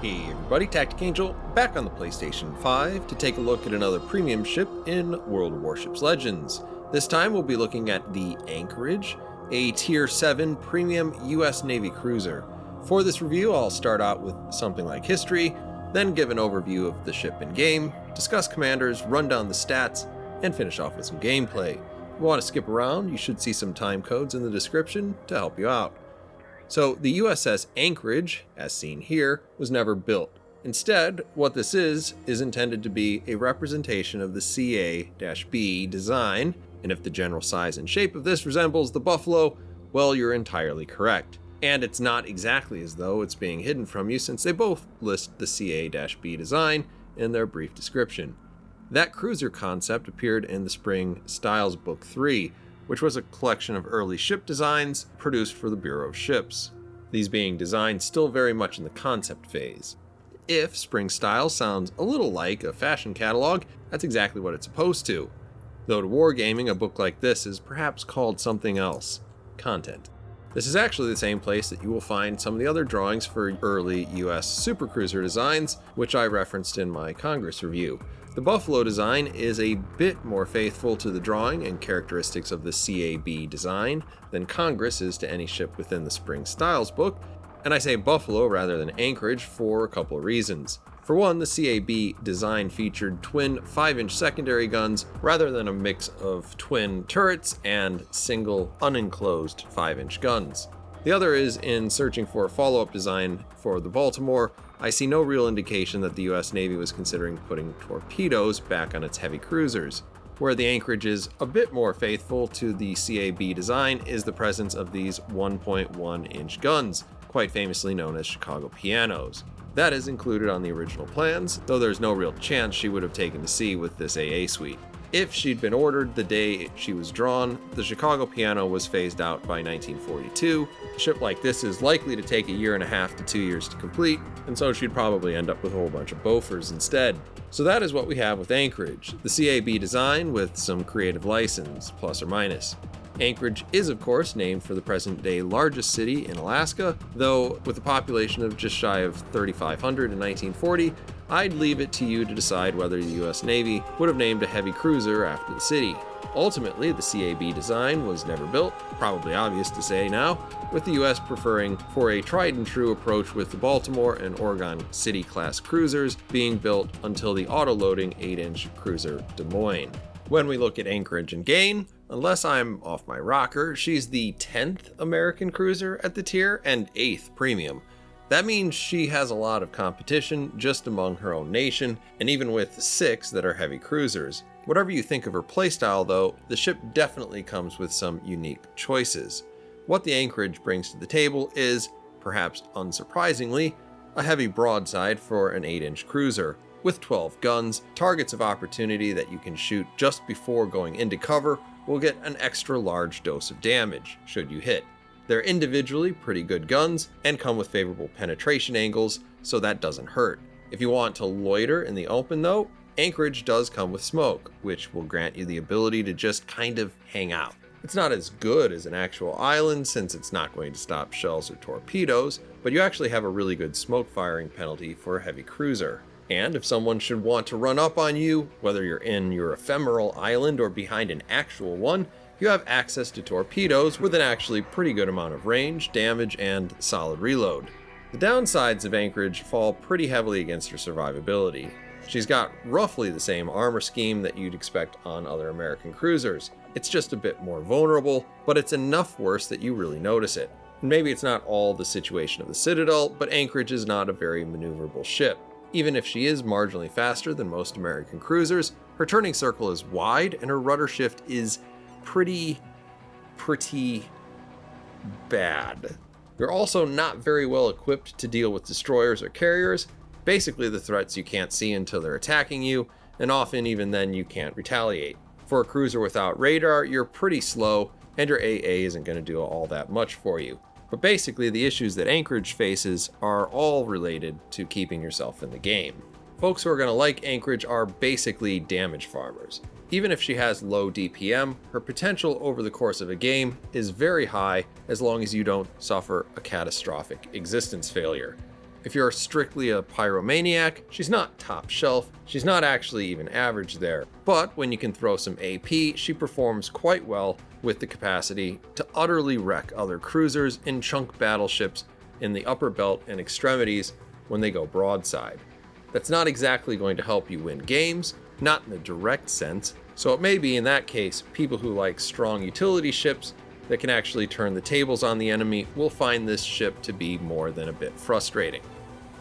Hey everybody, TacticAngel back on the PlayStation 5 to take a look at another premium ship in World of Warships Legends. This time we'll be looking at the Anchorage, a Tier 7 premium US Navy cruiser. For this review, I'll start out with something like history, then give an overview of the ship and game, discuss commanders, run down the stats, and finish off with some gameplay. If you want to skip around, you should see some time codes in the description to help you out. So the USS Anchorage, as seen here, was never built. Instead, what this is intended to be a representation of the CA-B design, and if the general size and shape of this resembles the Buffalo, well, you're entirely correct. And it's not exactly as though it's being hidden from you, since they both list the CA-B design in their brief description. That cruiser concept appeared in the Spring Styles Book 3, which was a collection of early ship designs produced for the Bureau of Ships, these being designs still very much in the concept phase. If Spring Style sounds a little like a fashion catalog, that's exactly what it's supposed to. Though to wargaming, a book like this is perhaps called something else: content. This is actually the same place that you will find some of the other drawings for early US supercruiser designs, which I referenced in my Congress review. The Buffalo design is a bit more faithful to the drawing and characteristics of the CA-B design than Congress is to any ship within the Spring Styles book, and I say Buffalo rather than Anchorage for a couple of reasons. For one, the CA-B design featured twin 5-inch secondary guns rather than a mix of twin turrets and single unenclosed 5-inch guns. The other is, in searching for a follow-up design for the Baltimore, I see no real indication that the US Navy was considering putting torpedoes back on its heavy cruisers. Where the Anchorage is a bit more faithful to the CA-B design is the presence of these 1.1-inch guns, quite famously known as Chicago pianos. That is included on the original plans, though there's no real chance she would have taken to sea with this AA suite. If she'd been ordered the day she was drawn, the Chicago piano was phased out by 1942. A ship like this is likely to take a year and a half to 2 years to complete, and so she'd probably end up with a whole bunch of Bofors instead. So that is what we have with Anchorage, the CA-B design with some creative license, plus or minus. Anchorage is, of course, named for the present-day largest city in Alaska, though with a population of just shy of 3,500 in 1940, I'd leave it to you to decide whether the US Navy would have named a heavy cruiser after the city. Ultimately, the CA-B design was never built, probably obvious to say now, with the US preferring for a tried-and-true approach with the Baltimore and Oregon City-class cruisers being built until the auto-loading 8-inch cruiser Des Moines. When we look at Anchorage and gain, unless I'm off my rocker, she's the 10th American cruiser at the tier and 8th premium. That means she has a lot of competition just among her own nation, and even with 6 that are heavy cruisers. Whatever you think of her playstyle though, the ship definitely comes with some unique choices. What the Anchorage brings to the table is, perhaps unsurprisingly, a heavy broadside for an 8-inch cruiser. With 12 guns, targets of opportunity that you can shoot just before going into cover will get an extra large dose of damage, should you hit. They're individually pretty good guns and come with favorable penetration angles, so that doesn't hurt. If you want to loiter in the open though, Anchorage does come with smoke, which will grant you the ability to just kind of hang out. It's not as good as an actual island since it's not going to stop shells or torpedoes, but you actually have a really good smoke firing penalty for a heavy cruiser. And if someone should want to run up on you, whether you're in your ephemeral island or behind an actual one, you have access to torpedoes with an actually pretty good amount of range, damage, and solid reload. The downsides of Anchorage fall pretty heavily against her survivability. She's got roughly the same armor scheme that you'd expect on other American cruisers. It's just a bit more vulnerable, but it's enough worse that you really notice it. And maybe it's not all the situation of the Citadel, but Anchorage is not a very maneuverable ship. Even if she is marginally faster than most American cruisers, her turning circle is wide and her rudder shift is pretty bad. You're also not very well equipped to deal with destroyers or carriers, basically the threats you can't see until they're attacking you, and often even then you can't retaliate. For a cruiser without radar, you're pretty slow, and your AA isn't going to do all that much for you. But basically, the issues that Anchorage faces are all related to keeping yourself in the game. Folks who are going to like Anchorage are basically damage farmers. Even if she has low DPM, her potential over the course of a game is very high as long as you don't suffer a catastrophic existence failure. If you're strictly a pyromaniac, she's not top shelf, she's not actually even average there. But when you can throw some AP, she performs quite well with the capacity to utterly wreck other cruisers and chunk battleships in the upper belt and extremities when they go broadside. That's not exactly going to help you win games, not in the direct sense, so it may be in that case people who like strong utility ships that can actually turn the tables on the enemy will find this ship to be more than a bit frustrating.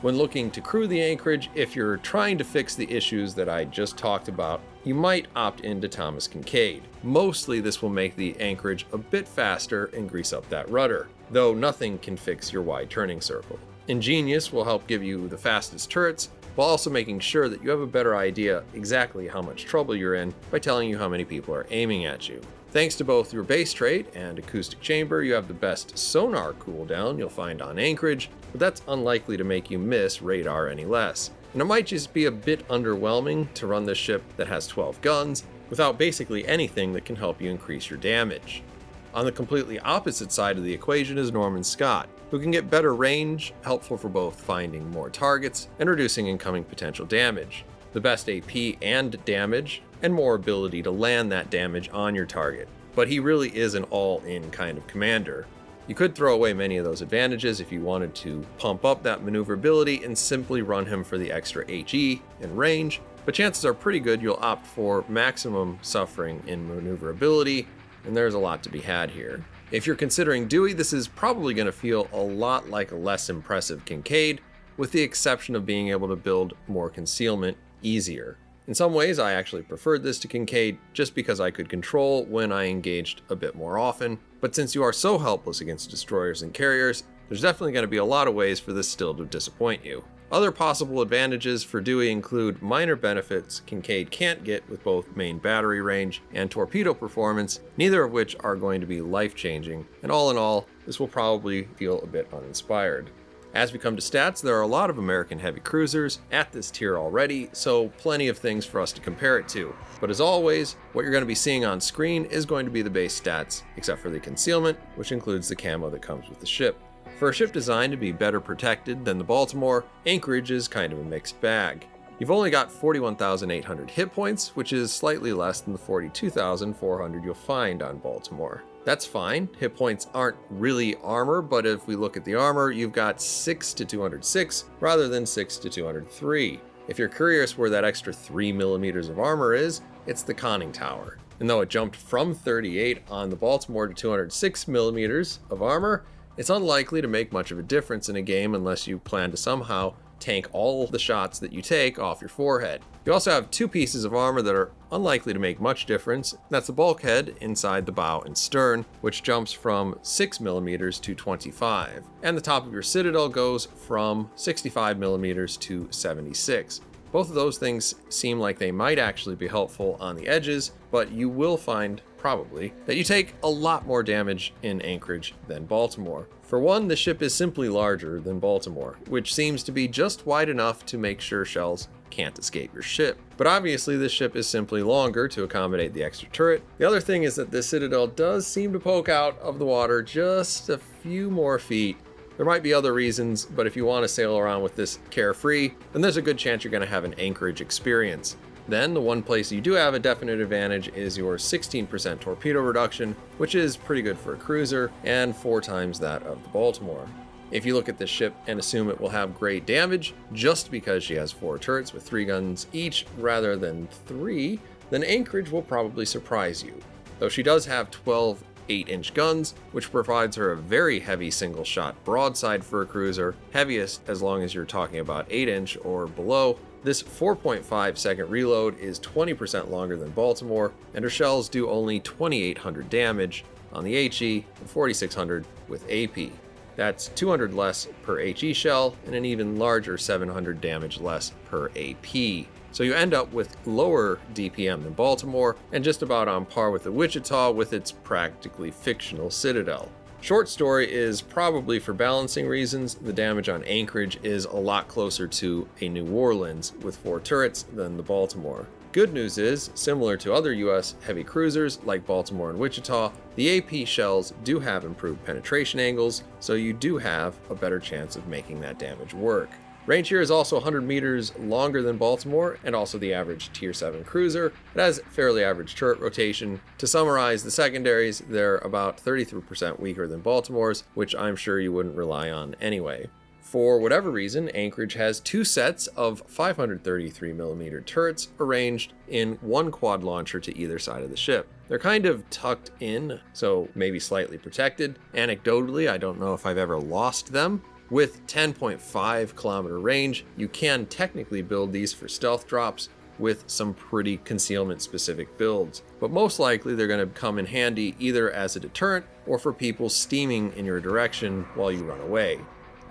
When looking to crew the Anchorage, if you're trying to fix the issues that I just talked about, you might opt into Thomas Kincaid. Mostly this will make the Anchorage a bit faster and grease up that rudder, though nothing can fix your wide turning circle. Ingenious will help give you the fastest turrets, while also making sure that you have a better idea exactly how much trouble you're in by telling you how many people are aiming at you. Thanks to both your base trait and acoustic chamber, you have the best sonar cooldown you'll find on Anchorage, but that's unlikely to make you miss radar any less. And it might just be a bit underwhelming to run this ship that has 12 guns without basically anything that can help you increase your damage. On the completely opposite side of the equation is Norman Scott, who can get better range, helpful for both finding more targets and reducing incoming potential damage, the best AP and damage, and more ability to land that damage on your target. But he really is an all-in kind of commander. You could throw away many of those advantages if you wanted to pump up that maneuverability and simply run him for the extra HE and range, but chances are pretty good you'll opt for maximum suffering in maneuverability, and there's a lot to be had here. If you're considering Dewey, this is probably going to feel a lot like a less impressive Kincaid, with the exception of being able to build more concealment easier. In some ways, I actually preferred this to Kincaid just because I could control when I engaged a bit more often, but since you are so helpless against destroyers and carriers, there's definitely going to be a lot of ways for this still to disappoint you. Other possible advantages for Dewey include minor benefits Kincaid can't get with both main battery range and torpedo performance, neither of which are going to be life-changing, and all in all, this will probably feel a bit uninspired. As we come to stats, there are a lot of American heavy cruisers at this tier already, so plenty of things for us to compare it to. But as always, what you're going to be seeing on screen is going to be the base stats, except for the concealment, which includes the camo that comes with the ship. For a ship designed to be better protected than the Baltimore, Anchorage is kind of a mixed bag. You've only got 41,800 hit points, which is slightly less than the 42,400 you'll find on Baltimore. That's fine, hit points aren't really armor, but if we look at the armor, you've got 6 to 206 rather than 6 to 203. If you're curious where that extra 3mm of armor is, it's the conning tower. And though it jumped from 38 on the Baltimore to 206mm of armor, it's unlikely to make much of a difference in a game unless you plan to somehow tank all the shots that you take off your forehead. You also have two pieces of armor that are unlikely to make much difference. That's the bulkhead inside the bow and stern, which jumps from 6mm to 25, and the top of your citadel goes from 65mm to 76. Both of those things seem like they might actually be helpful on the edges, but you will find, probably, that you take a lot more damage in Anchorage than Baltimore. For one, the ship is simply larger than Baltimore, which seems to be just wide enough to make sure shells can't escape your ship. But obviously this ship is simply longer to accommodate the extra turret. The other thing is that this citadel does seem to poke out of the water just a few more feet. There might be other reasons, but if you want to sail around with this carefree, then there's a good chance you're going to have an Anchorage experience. Then, the one place you do have a definite advantage is your 16% torpedo reduction, which is pretty good for a cruiser, and 4 times that of the Baltimore. If you look at this ship and assume it will have great damage, just because she has 4 turrets with 3 guns each rather than 3, then Anchorage will probably surprise you. Though she does have 12 8-inch guns, which provides her a very heavy single-shot broadside for a cruiser, heaviest as long as you're talking about 8-inch or below. This 4.5 second reload is 20% longer than Baltimore, and her shells do only 2,800 damage on the HE and 4,600 with AP. That's 200 less per HE shell and an even larger 700 damage less per AP. So you end up with lower DPM than Baltimore, and just about on par with the Wichita with its practically fictional citadel. Short story is probably for balancing reasons, the damage on Anchorage is a lot closer to a New Orleans with 4 turrets than the Baltimore. Good news is, similar to other US heavy cruisers like Baltimore and Wichita, the AP shells do have improved penetration angles, so you do have a better chance of making that damage work. Range here is also 100 meters longer than Baltimore, and also the average Tier 7 cruiser. It has fairly average turret rotation. To summarize the secondaries, they're about 33% weaker than Baltimore's, which I'm sure you wouldn't rely on anyway. For whatever reason, Anchorage has two sets of 533mm turrets arranged in one quad launcher to either side of the ship. They're kind of tucked in, so maybe slightly protected. Anecdotally, I don't know if I've ever lost them. With 10.5 kilometer range, you can technically build these for stealth drops with some pretty concealment specific builds, but most likely they're going to come in handy either as a deterrent or for people steaming in your direction while you run away.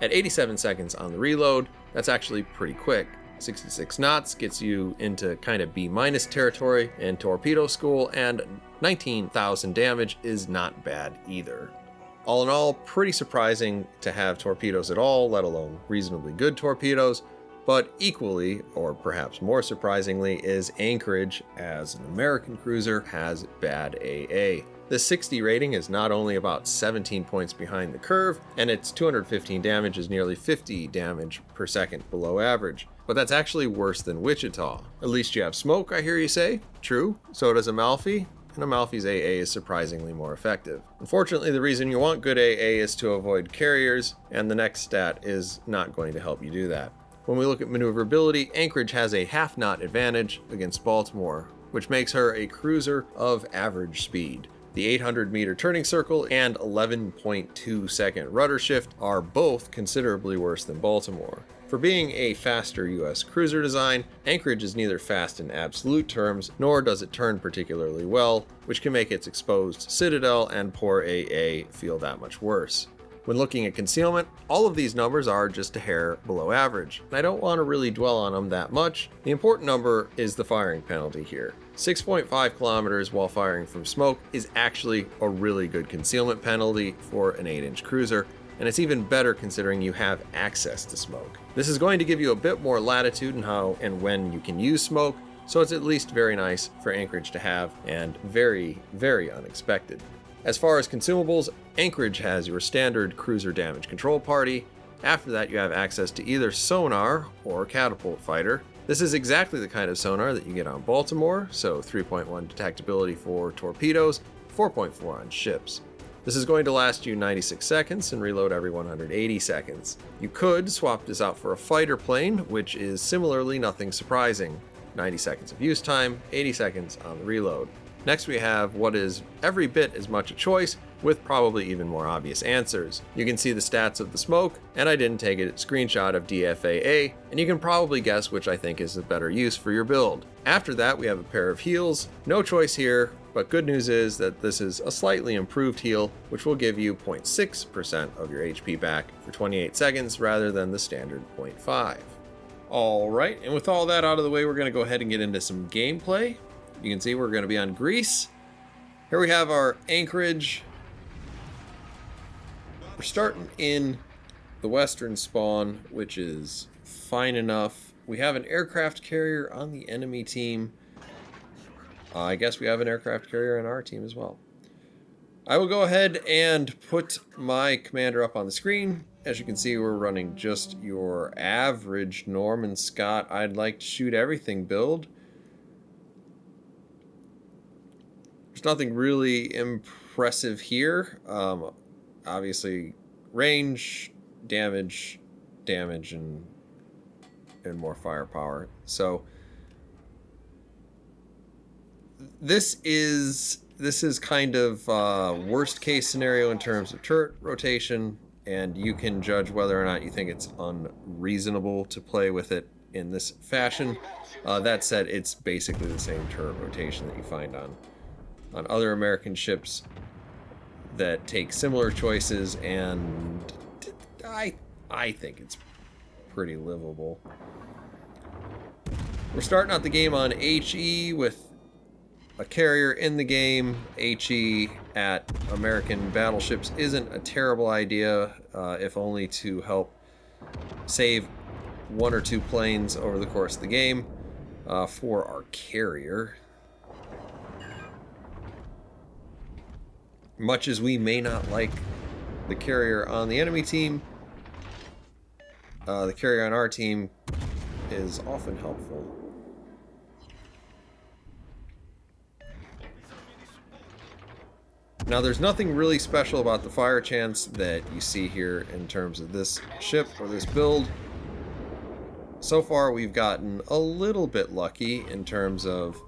At 87 seconds on the reload, that's actually pretty quick. 66 knots gets you into kind of B- territory in torpedo school, and 19,000 damage is not bad either. All in all, pretty surprising to have torpedoes at all, let alone reasonably good torpedoes, but equally, or perhaps more surprisingly, is Anchorage, as an American cruiser, has bad AA. The 60 rating is not only about 17 points behind the curve, and its 215 damage is nearly 50 damage per second below average. But that's actually worse than Wichita. At least you have smoke, I hear you say. True, so does Amalfi. And Amalfi's AA is surprisingly more effective. Unfortunately, the reason you want good AA is to avoid carriers, and the next stat is not going to help you do that. When we look at maneuverability, Anchorage has a half knot advantage against Baltimore, which makes her a cruiser of average speed. The 800 meter turning circle and 11.2 second rudder shift are both considerably worse than Baltimore. For being a faster US cruiser design, Anchorage is neither fast in absolute terms, nor does it turn particularly well, which can make its exposed citadel and poor AA feel that much worse. When looking at concealment, all of these numbers are just a hair below average, and I don't want to really dwell on them that much. The important number is the firing penalty here. 6.5 kilometers while firing from smoke is actually a really good concealment penalty for an 8-inch cruiser, and it's even better considering you have access to smoke. This is going to give you a bit more latitude in how and when you can use smoke, so it's at least very nice for Anchorage to have, and very, very unexpected. As far as consumables, Anchorage has your standard cruiser damage control party. After that, you have access to either sonar or catapult fighter. This is exactly the kind of sonar that you get on Baltimore, so 3.1 detectability for torpedoes, 4.4 on ships. This is going to last you 96 seconds and reload every 180 seconds. You could swap this out for a fighter plane, which is similarly nothing surprising. 90 seconds of use time, 80 seconds on the reload. Next we have what is every bit as much a choice, with probably even more obvious answers. You can see the stats of the smoke, and I didn't take a screenshot of DFAA, and you can probably guess which I think is the better use for your build. After that we have a pair of heals. No choice here, but good news is that this is a slightly improved heal, which will give you 0.6% of your HP back for 28 seconds rather than the standard 0.5. Alright, and with all that out of the way, we're going to go ahead and get into some gameplay. You can see we're going to be on Greece. Here we have our Anchorage. We're starting in the western spawn, which is fine enough. We have an aircraft carrier on the enemy team. I guess we have an aircraft carrier on our team as well. I will go ahead and put my commander up on the screen. As you can see, we're running just your average Norman Scott I'd like to shoot everything build. There's nothing really impressive here. Obviously, range, damage, and more firepower. So this is kind of worst case scenario in terms of turret rotation, and you can judge whether or not you think it's unreasonable to play with it in this fashion. That said, it's basically the same turret rotation that you find on other American ships that take similar choices, and I think it's pretty livable. We're starting out the game on HE with a carrier in the game. HE at American battleships isn't a terrible idea, if only to help save one or two planes over the course of the game. For our carrier, much as we may not like the carrier on the enemy team, the carrier on our team is often helpful. Now, there's nothing really special about the fire chance that you see here in terms of this ship or this build. So far, we've gotten a little bit lucky in terms of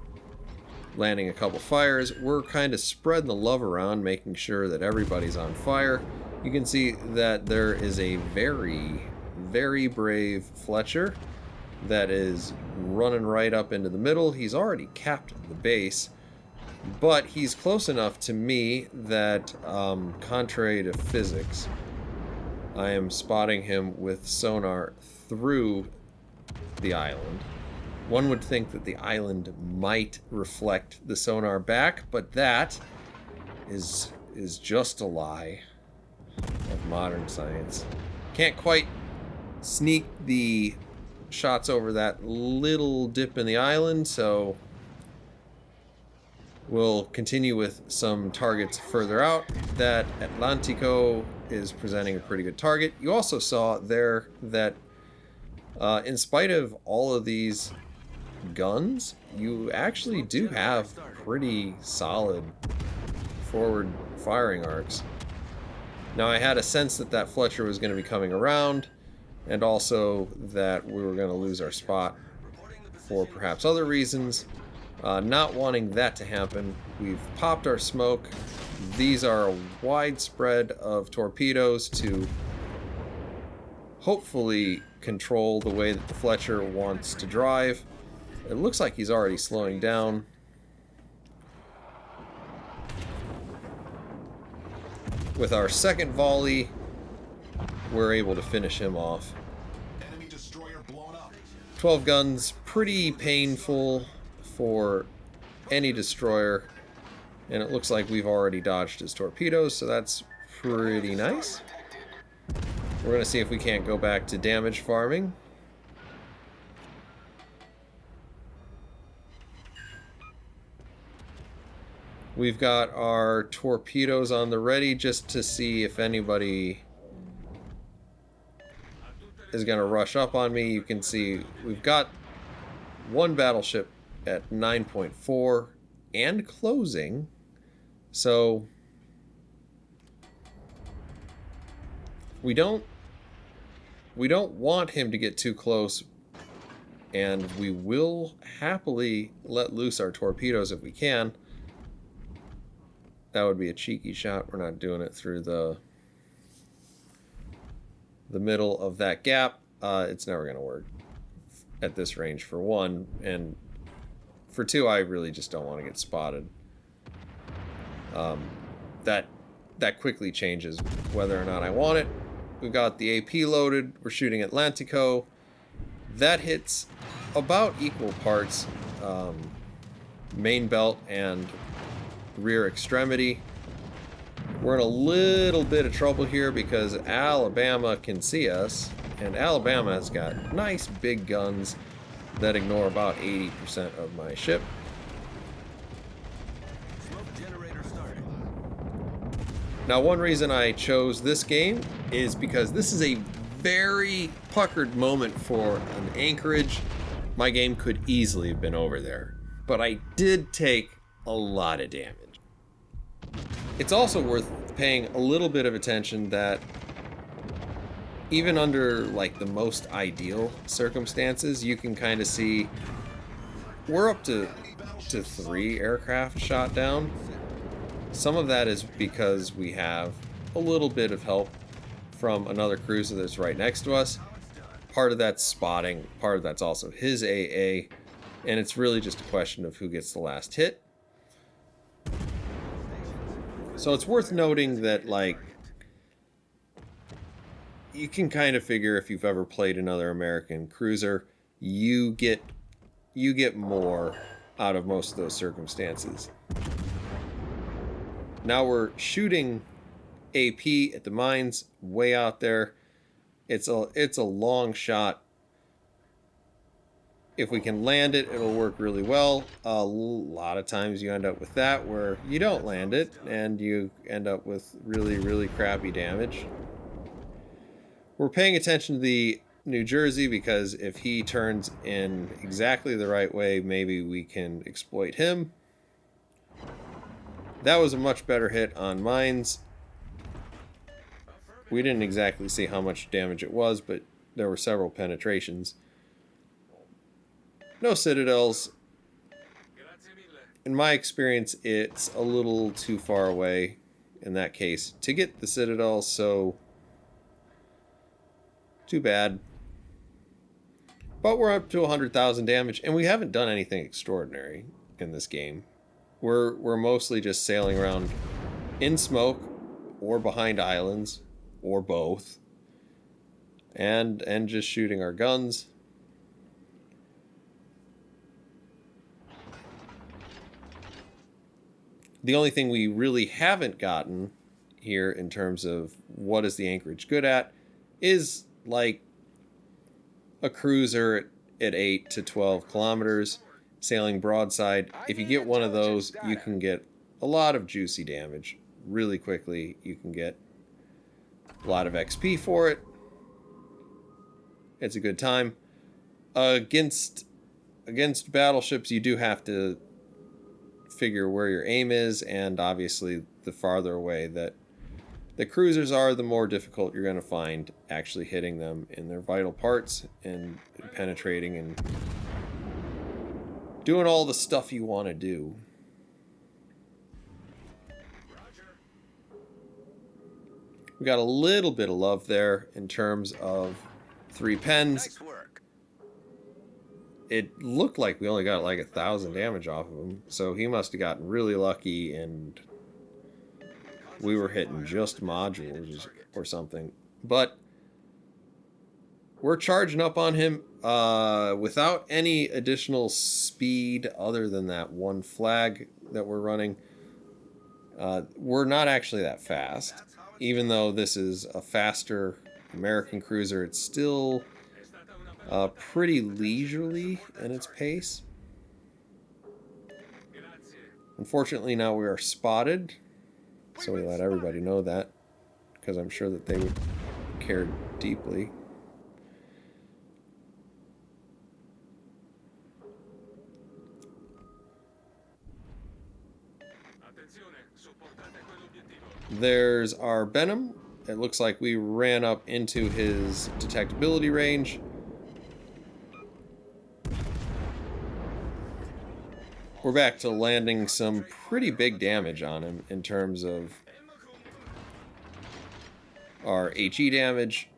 landing a couple fires. We're kind of spreading the love around, making sure that everybody's on fire. You can see that there is a very, very brave Fletcher that is running right up into the middle. He's already capped the base, but he's close enough to me that, contrary to physics, I am spotting him with sonar through the island. One would think that the island might reflect the sonar back, but that is just a lie of modern science. Can't quite sneak the shots over that little dip in the island, so we'll continue with some targets further out. That Atlantico is presenting a pretty good target. You also saw there that in spite of all of these guns, you actually do have pretty solid forward firing arcs. Now, I had a sense that that Fletcher was going to be coming around, and also that we were going to lose our spot for perhaps other reasons. Not wanting that to happen, we've popped our smoke. These are a wide spread of torpedoes to hopefully control the way that the Fletcher wants to drive. It looks like he's already slowing down. With our second volley, we're able to finish him off. 12 guns, pretty painful for any destroyer, and it looks like we've already dodged his torpedoes, so that's pretty nice. We're going to see if we can't go back to damage farming. We've got our torpedoes on the ready just to see if anybody is going to rush up on me. You can see we've got one battleship at 9.4 and closing, so we don't want him to get too close, and we will happily let loose our torpedoes if we can. That would be a cheeky shot. We're not doing it through the middle of that gap. It's never going to work at this range, for one, and for two, I really just don't want to get spotted. That quickly changes whether or not I want it. We've got the AP loaded. We're shooting Atlantico. That hits about equal parts main belt and rear extremity. We're in a little bit of trouble here because Alabama can see us, and Alabama has got nice big guns that ignore about 80% of my ship. Now, one reason I chose this game is because this is a very puckered moment for an Anchorage. My game could easily have been over there, but I did take a lot of damage. It's also worth paying a little bit of attention that even under like the most ideal circumstances, you can kind of see we're up to 3 aircraft shot down. Some of that is because we have a little bit of help from another cruiser that's right next to us. Part of that's spotting, part of that's also his AA, and it's really just a question of who gets the last hit. So it's worth noting that, like, you can kind of figure if you've ever played another American cruiser, you get more out of most of those circumstances. Now we're shooting AP at the mines way out there. It's a long shot. If we can land it, it'll work really well. A lot of times you end up with that where you don't land it and you end up with really, really crappy damage. We're paying attention to the New Jersey, because if he turns in exactly the right way, maybe we can exploit him. That was a much better hit on mines. We didn't exactly see how much damage it was, but there were several penetrations. No citadels. In my experience, it's a little too far away in that case to get the citadel, so too bad. But we're up to 100,000 damage, and we haven't done anything extraordinary in this game. We're mostly just sailing around in smoke or behind islands or both, and just shooting our guns. The only thing we really haven't gotten here in terms of what is the Anchorage good at is like a cruiser at 8 to 12 kilometers sailing broadside. If you get one of those, you can get a lot of juicy damage really quickly. You can get a lot of XP for it. It's a good time. Against battleships, you do have to figure where your aim is, and obviously the farther away that the cruisers are, the more difficult you're going to find actually hitting them in their vital parts and penetrating and doing all the stuff you want to do. We got a little bit of love there in terms of 3 pens. Nice work. It looked like we only got like 1,000 damage off of him, so he must have gotten really lucky and we were hitting just modules or something. But we're charging up on him without any additional speed other than that one flag that we're running. We're not actually that fast. Even though this is a faster American cruiser, it's still pretty leisurely in its pace. Unfortunately, now we are spotted, so we let everybody know that, because I'm sure that they would care deeply. There's our Benham. It looks like we ran up into his detectability range. We're back to landing some pretty big damage on him in terms of our HE damage.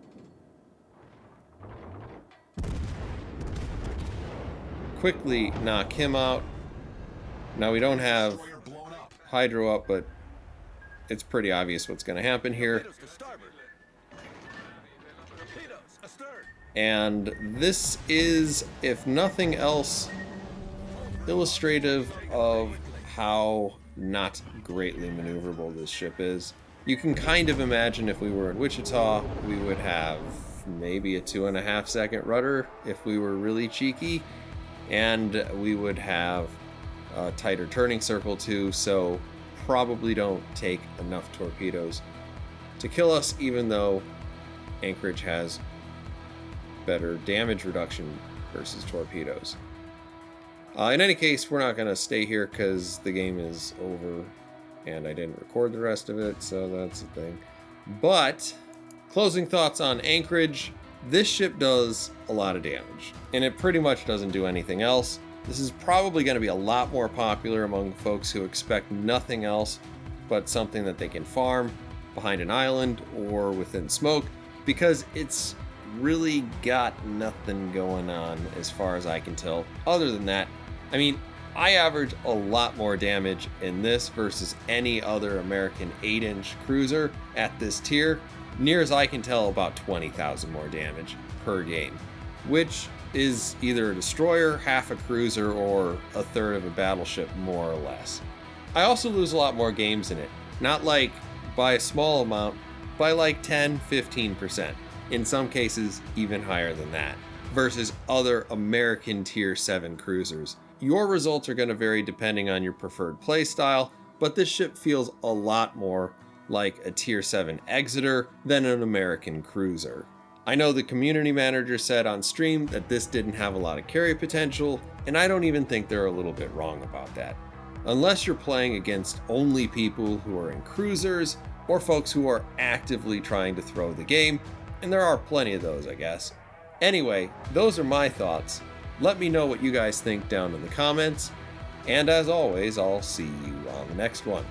Quickly knock him out. Now we don't have Hydro up, but it's pretty obvious what's going to happen here. And this is, if nothing else, illustrative of how not greatly maneuverable this ship is. You can kind of imagine if we were in Wichita, we would have maybe a 2.5 second rudder if we were really cheeky, and we would have a tighter turning circle too, so probably don't take enough torpedoes to kill us, even though Anchorage has better damage reduction versus torpedoes. In any case, we're not going to stay here because the game is over and I didn't record the rest of it, so that's the thing. But, closing thoughts on Anchorage. This ship does a lot of damage, and it pretty much doesn't do anything else. This is probably going to be a lot more popular among folks who expect nothing else but something that they can farm behind an island or within smoke, because it's really got nothing going on as far as I can tell. Other than that, I mean, I average a lot more damage in this versus any other American 8-inch cruiser at this tier. Near as I can tell, about 20,000 more damage per game, which is either a destroyer, half a cruiser, or a third of a battleship, more or less. I also lose a lot more games in it. Not like by a small amount, by like 10-15%. In some cases, even higher than that, versus other American Tier 7 cruisers. Your results are going to vary depending on your preferred playstyle, but this ship feels a lot more like a Tier 7 Exeter than an American cruiser. I know the community manager said on stream that this didn't have a lot of carry potential, and I don't even think they're a little bit wrong about that. Unless you're playing against only people who are in cruisers, or folks who are actively trying to throw the game, and there are plenty of those, I guess. Anyway, those are my thoughts. Let me know what you guys think down in the comments, and as always, I'll see you on the next one.